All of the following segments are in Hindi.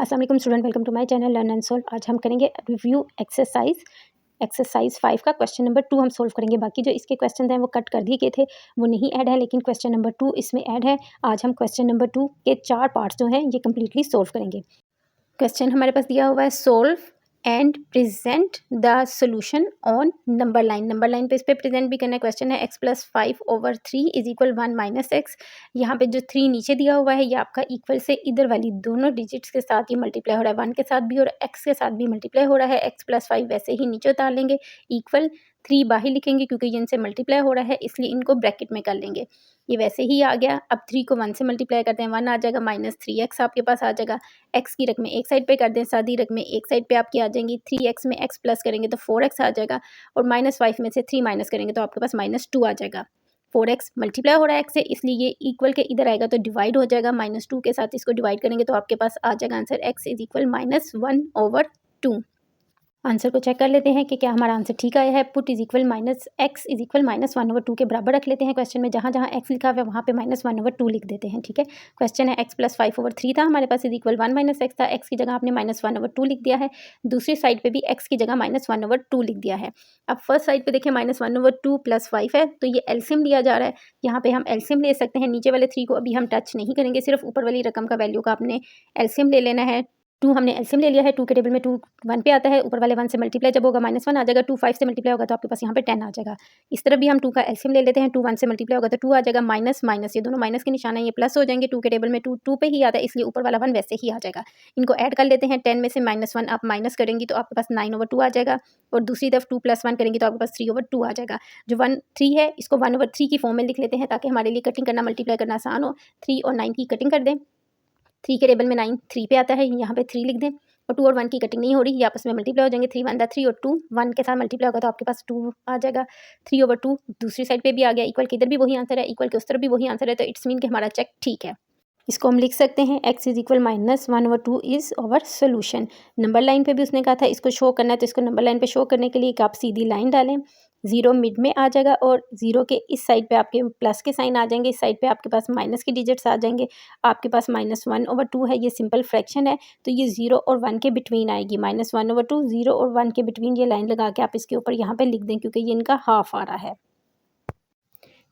अस्सलाम वालेकुम student, welcome to my channel learn and solve. आज हम करेंगे रिव्यू एक्सरसाइज 5 का क्वेश्चन नंबर 2 हम सोल्व करेंगे। बाकी जो इसके क्वेश्चन हैं वो कट कर दिए गए थे, वो नहीं ऐड है, लेकिन क्वेश्चन नंबर 2 इसमें ऐड है। आज हम क्वेश्चन नंबर 2 के 4 पार्ट्स जो हैं ये कम्प्लीटली सोल्व करेंगे। क्वेश्चन हमारे पास दिया हुआ है, solve and present the solution on number line. Number line पे इस पे प्रेजेंट भी करना है। क्वेश्चन है x+5/3 इज इक्वल 1 - x। यहाँ पे जो 3 नीचे दिया हुआ है ये आपका इक्वल से इधर वाली दोनों डिजिट्स के साथ ही मल्टीप्लाई हो रहा है, 1 के साथ भी और x के साथ भी मल्टीप्लाई हो रहा है। x+5 वैसे ही नीचे उतार लेंगे, इक्वल 3 बाहर लिखेंगे क्योंकि ये इनसे मल्टीप्लाई हो रहा है, इसलिए इनको ब्रैकेट में कर लेंगे। ये वैसे ही आ गया। अब 3 को 1 से मल्टीप्लाई करते हैं, 1 आ जाएगा, -3x आपके पास आ जाएगा। x की रकमें एक साइड पे कर दें, सादी रकमें एक साइड पे आपकी आ जाएंगी। 3x में x प्लस करेंगे तो 4x आ जाएगा, और -5 में से 3 माइनस करेंगे तो आपके पास -2 आ जाएगा। 4x मल्टीप्लाई हो रहा है x से, इसलिए ये इक्वल के इधर आएगा तो डिवाइड हो जाएगा। -2 के साथ इसको डिवाइड करेंगे तो आपके पास आ जाएगा answer x is equal -1/2। Answer को चेक कर लेते हैं कि क्या हमारा आंसर ठीक आया है। Put is equal -x is equal -1/2 के बराबर रख लेते हैं। क्वेश्चन में जहाँ जहाँ x लिखा हुआ है वहाँ पे -1/2 लिख देते हैं, ठीक है। क्वेश्चन है x+5/3 था हमारे पास, इज इक्वल 1 - x था। x की जगह आपने -1/2 लिख दिया है। दूसरी साइड पे भी x की जगह -1/2 लिख दिया है। अब फर्स्ट साइड पे देखिए -1/2 + 5 है, तो ये एलसीएम लिया जा रहा है। यहाँ पे हम एलसीएम ले सकते हैं। नीचे वाले 3 को अभी हम टच नहीं करेंगे, सिर्फ ऊपर वाली रकम का वैल्यू का आपने एलसीएम ले लेना है। 2 हमने एलसीएम ले लिया है। 2 के टेबल में 2 1 पे आता है, ऊपर वाले 1 से मल्टीप्लाई जब होगा -1 आ जाएगा। 2 5 से मल्टीप्लाई होगा तो आपके पास यहाँ पे 10 आ जाएगा। इस तरफ भी हम 2 का एलसीएम ले लेते हैं। 2 1 से मल्टीप्लाई होगा तो 2 आ जाएगा, माइनस माइनस ये दोनों माइनस के निशान है, ये प्लस हो जाएंगे। 2 के टेबल में 2 2 पे ही आता है, इसलिए ऊपर वाला 1 वैसे ही आ जाएगा। इनको ऐड कर लेते हैं। 10 में से -1 आप माइनस करेंगी तो आपके पास 9/2 आ जाएगा, और दूसरी तरफ 2 + 1 करेंगी तो आपके पास 3/2 आ जाएगा। जो 1 3 है इसको 1/3 की फॉर्म में लिख लेते हैं ताकि हमारे लिए कटिंग करना मल्टीप्लाई करना आसान हो। 3 और 9 की कटिंग कर दें। 3 के टेबल में 9 3 पे आता है, यहाँ पे 3 लिख दें, और 2 और 1 की कटिंग नहीं हो रही, ये आपस में मल्टीप्लाई हो जाएंगे। 3 1 3 और 2 1 के साथ मल्टीप्लाई होगा तो आपके पास 2 आ जाएगा। 3/2 दूसरी साइड पे भी आ गया, इक्वल के इधर भी वही आंसर है, इक्वल के उस तरफ भी वही आंसर है, तो इट्स मीन कि हमारा चेक ठीक है। इसको हम लिख सकते हैं x is equal -1/2 is our solution. Number line पे भी उसने कहा था इसको शो करना है, तो इसको नंबर लाइन पे शो करने के लिए आप सीधी लाइन डालें। 0 मिड में आ जाएगा, और 0 के इस साइड पे आपके प्लस के साइन आ जाएंगे, इस साइड पे आपके पास माइनस के डिजिट्स आ जाएंगे। आपके पास -1/2 है, ये सिंपल फ्रैक्शन है, तो ये 0 और 1 के बिटवीन आएगी। -1/2 0 और 1 के बिटवीन ये लाइन लगा के आप इसके ऊपर यहाँ पे लिख दें, क्योंकि ये इनका हाफ आ रहा है।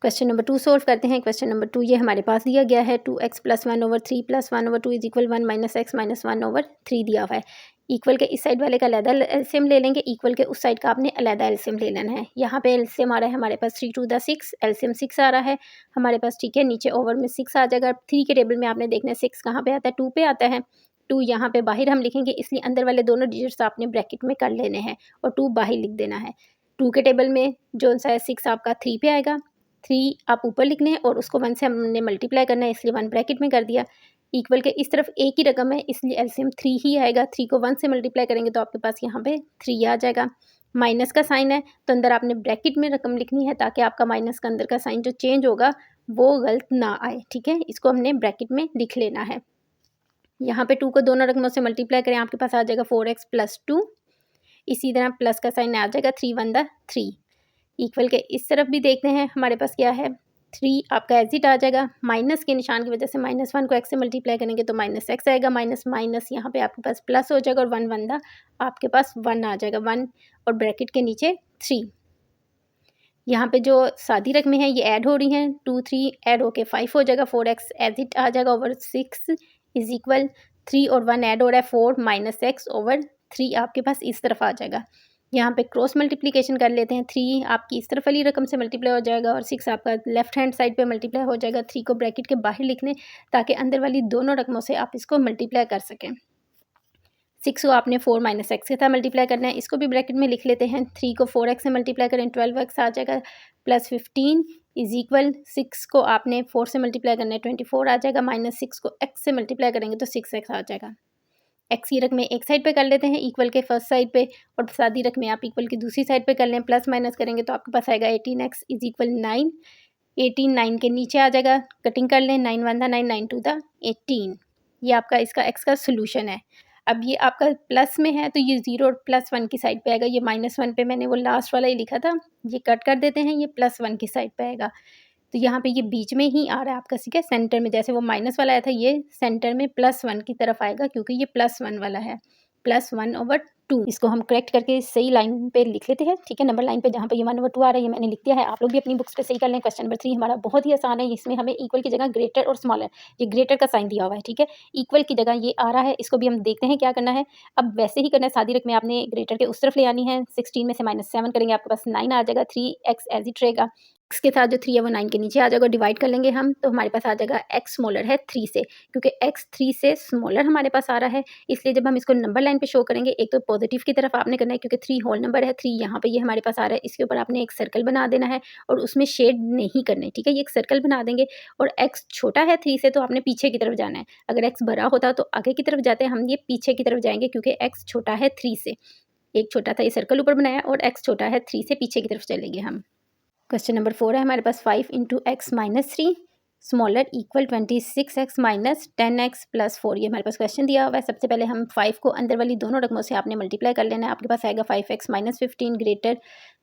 क्वेश्चन नंबर 2 सोल्व करते हैं। क्वेश्चन नंबर 2 ये हमारे पास दिया गया है, 2x + 1/3 + 1/2 इज इक्वल 1 - x - 1/3 दिया हुआ है। इक्वल के इस साइड वाले का अलहदा एलसीएम ले लेंगे, इक्वल के उस साइड का आपने अलहदा एलसीएम ले लेना है। यहाँ पे एलसीएम आ रहा है हमारे पास 3 2 6, एलसीएम 6 आ रहा है हमारे पास, ठीक है। नीचे ओवर में 6 आ जाएगा। 3 के टेबल में आपने देखना है 6 कहाँ पे आता है, 2 पे आता है। 2 यहाँ पे बाहर हम लिखेंगे, इसलिए अंदर वाले दोनों डिजिट्स आपने ब्रैकेट में कर लेने हैं और 2 बाहर लिख देना है। 2 के टेबल में जो सा है 6 आपका 3 पे आएगा, 3 आप ऊपर लिख लें और उसको 1 से हमने मल्टीप्लाई करना है, इसलिए 1 ब्रैकेट में कर दिया। इक्वल के इस तरफ एक ही रकम है, इसलिए एलसीएम 3 ही आएगा। 3 को 1 से मल्टीप्लाई करेंगे तो आपके पास यहाँ पे 3 आ जाएगा। माइनस का साइन है तो अंदर आपने ब्रैकेट में रकम लिखनी है, ताकि आपका माइनस का अंदर का साइन जो चेंज होगा वो गलत ना आए, ठीक है। इसको हमने ब्रैकेट में लिख लेना है। यहाँ पे 2 को दोनों रकमों से मल्टीप्लाई करें, आपके पास आ जाएगा 4x + 2। इसी तरह प्लस का साइन आ जाएगा, 3 1 3। इक्वल के इस तरफ भी देखते हैं हमारे पास क्या है, 3 आपका एग्जिट आ जाएगा। माइनस के निशान की वजह से -1 को x से मल्टीप्लाई करेंगे तो -x आएगा, माइनस माइनस यहाँ पे आपके पास प्लस हो जाएगा, और 1 1 आपके पास 1 आ जाएगा, 1 और ब्रैकेट के नीचे 3। यहाँ पे जो सादी रकमें हैं ये ऐड हो रही हैं, 2 3 ऐड होके 5 हो जाएगा, 4x एग्जिट आ जाएगा ओवर 6 इज इक्वल 3 और 1 ऐड हो रहा है 4 - x ओवर 3 आपके पास इस तरफ आ जाएगा। यहाँ पे क्रॉस मल्टीप्लिकेशन कर लेते हैं। 3 आपकी इस तरफ वाली रकम से मल्टीप्लाई हो जाएगा, और 6 आपका लेफ्ट हैंड साइड पे मल्टीप्लाई हो जाएगा। 3 को ब्रैकेट के बाहर लिख लें ताकि अंदर वाली दोनों रकमों से आप इसको मल्टीप्लाई कर सकें। 6 को आपने 4 - x के साथ मल्टीप्लाई करना है, इसको भी ब्रैकेट में लिख लेते हैं। 3 को 4x से मल्टीप्लाई करें 12x आ जाएगा, प्लस 15 इज इक्वल 6 को आपने 4 से मल्टीप्लाई करना है 24 आ जाएगा, -6 को x से मल्टीप्लाई करेंगे तो 6x आ जाएगा। x की रकमें एक साइड पे कर लेते हैं, इक्वल के फर्स्ट साइड पे, और सादी रकमें आप इक्वल की दूसरी साइड पे कर लें। प्लस माइनस करेंगे तो आपके पास आएगा 18x इज इक्वल 9। 18 9 के नीचे आ जाएगा, कटिंग कर लें, 9 1 9 9 2 18। ये आपका इसका x का सोल्यूशन है। अब ये आपका प्लस में है तो ये 0 और +1 की साइड पे आएगा। ये -1 पे मैंने वो लास्ट वाला ही लिखा था, ये कट कर देते हैं, ये +1 की साइड पे आएगा। तो यहाँ पे ये बीच में ही आ रहा है आपका, ठीक है, सेंटर में। जैसे वो माइनस वाला आया था, ये सेंटर में +1 की तरफ आएगा क्योंकि ये +1 वाला है, +1/2। इसको हम करेक्ट करके सही लाइन पे लिख लेते हैं, ठीक है, नंबर लाइन पे जहाँ पे ये 1/2 आ रहा है, ये मैंने लिख दिया है। आप लोग भी अपनी बुक्स पे सही कर लें। क्वेश्चन नंबर 3 हमारा बहुत ही आसान है। इसमें हमें इक्वल की जगह ग्रेटर और स्मॉलर, ये ग्रेटर का साइन दिया हुआ है, ठीक है, इक्वल की जगह ये आ रहा है। इसको भी हम देखते हैं क्या करना है। अब वैसे ही करना है, सादी रकमें आपने ग्रेटर के उस तरफ ले आनी है। 16 में से -7 करेंगे, आपके पास 9 आ जाएगा। 3x एज इट रहेगा। x के साथ जो 3 है वो 9 के नीचे आ जाएगा, डिवाइड कर लेंगे हम, तो हमारे पास आ जाएगा x स्मॉलर है 3 से, क्योंकि x 3 से स्मॉलर हमारे पास आ रहा है। इसलिए जब हम इसको नंबर लाइन पे शो करेंगे, एक तो पॉजिटिव की तरफ आपने करना है क्योंकि 3 होल नंबर है, 3 यहाँ पे ये हमारे पास आ रहा है। इसके ऊपर आपने एक सर्कल बना देना है और उसमें शेड नहीं करने, ठीक है, ये एक सर्कल बना देंगे। और x छोटा है 3 से, तो आपने पीछे की तरफ जाना है। अगर x बड़ा होता तो आगे की तरफ जाते हैं, हम ये पीछे की तरफ जाएंगे क्योंकि x छोटा है 3 से। एक छोटा था, ये सर्कल ऊपर बनाया, और x छोटा है 3 से, पीछे की तरफ चलेंगे हम। क्वेश्चन नंबर 4 है हमारे पास, 5 × x-3 smaller equal 26x minus 10x plus 4। ये हमारे पास क्वेश्चन दिया हुआ है। सबसे पहले हम 5 को अंदर वाली दोनों रकमों से आपने मल्टीप्लाई कर लेना है। आपके पास आएगा 5x minus 15 greater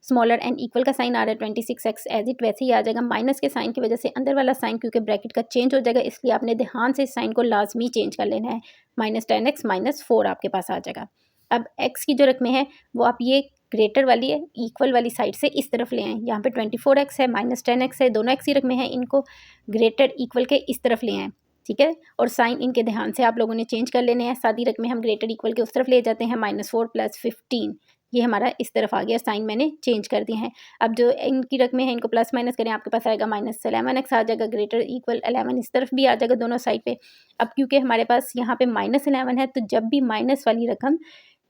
smaller and equal का साइन आ रहा है 26x एज इट वैसे ही आ जाएगा। माइनस के साइन की वजह से अंदर वाला साइन क्योंकि ब्रैकेट का चेंज हो जाएगा, इसलिए आपने ध्यान से साइन को लाजमी चेंज कर लेना है। -10x माइनस 4 आपके पास आ जाएगा। अब x की जो रकमें हैं वो आप ये ग्रेटर वाली है, इक्वल वाली साइड से इस तरफ ले आएँ। यहाँ पे 24x है, -10x है, दोनों x ही रकमें हैं, इनको ग्रेटर इक्वल के इस तरफ ले आएँ, ठीक है। और साइन इनके ध्यान से आप लोगों ने चेंज कर लेने हैं। सादी रकमें हम ग्रेटर इक्वल के उस तरफ ले जाते हैं। -4 + 15 ये हमारा इस तरफ आ गया, साइन मैंने चेंज कर दिए हैं। अब जो इनकी रकमें हैं इनको प्लस माइनस करें, आपके पास आएगा -11x आ जाएगा, ग्रेटर इक्वल 11 इस तरफ भी आ जाएगा दोनों साइड पे। अब क्योंकि हमारे पास यहाँ पे -11 है, तो जब भी माइनस वाली रकम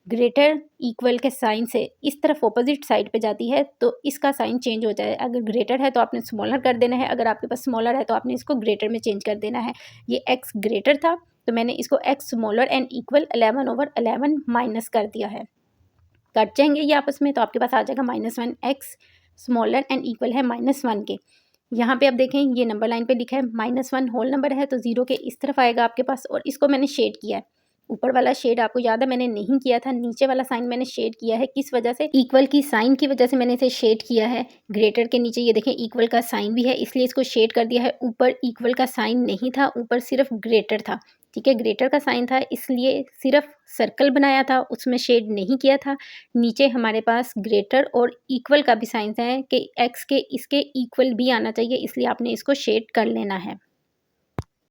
ग्रेटर इक्वल के साइन से इस तरफ ऑपोजिट साइड पे जाती है तो इसका साइन चेंज हो जाए। अगर ग्रेटर है तो आपने स्मॉलर कर देना है, अगर आपके पास स्मॉलर है तो आपने इसको ग्रेटर में चेंज कर देना है। ये x ग्रेटर था तो मैंने इसको x smaller and equal 11/11 minus कर दिया है। कट जाएंगे ये आपस में, तो आपके पास आ जाएगा -1x स्मॉलर एंड इक्वल है -1 के। यहाँ पे आप देखें ये नंबर लाइन पे लिखा है -1 होल नंबर है, तो 0 के इस तरफ आएगा आपके पास, और इसको मैंने शेड किया है। ऊपर वाला शेड आपको याद है मैंने नहीं किया था, नीचे वाला साइन मैंने शेड किया है। किस वजह से? इक्वल की साइन की वजह से मैंने इसे शेड किया है। ग्रेटर के नीचे ये देखें इक्वल का साइन भी है, इसलिए इसको शेड कर दिया है। ऊपर इक्वल का साइन नहीं था, ऊपर सिर्फ ग्रेटर था, ठीक है, ग्रेटर का साइन था, इसलिए सिर्फ सर्कल बनाया था, उसमें शेड नहीं किया था। नीचे हमारे पास ग्रेटर और इक्वल का भी साइन है कि एक्स के इसके इक्वल भी आना चाहिए, इसलिए आपने इसको शेड कर लेना है।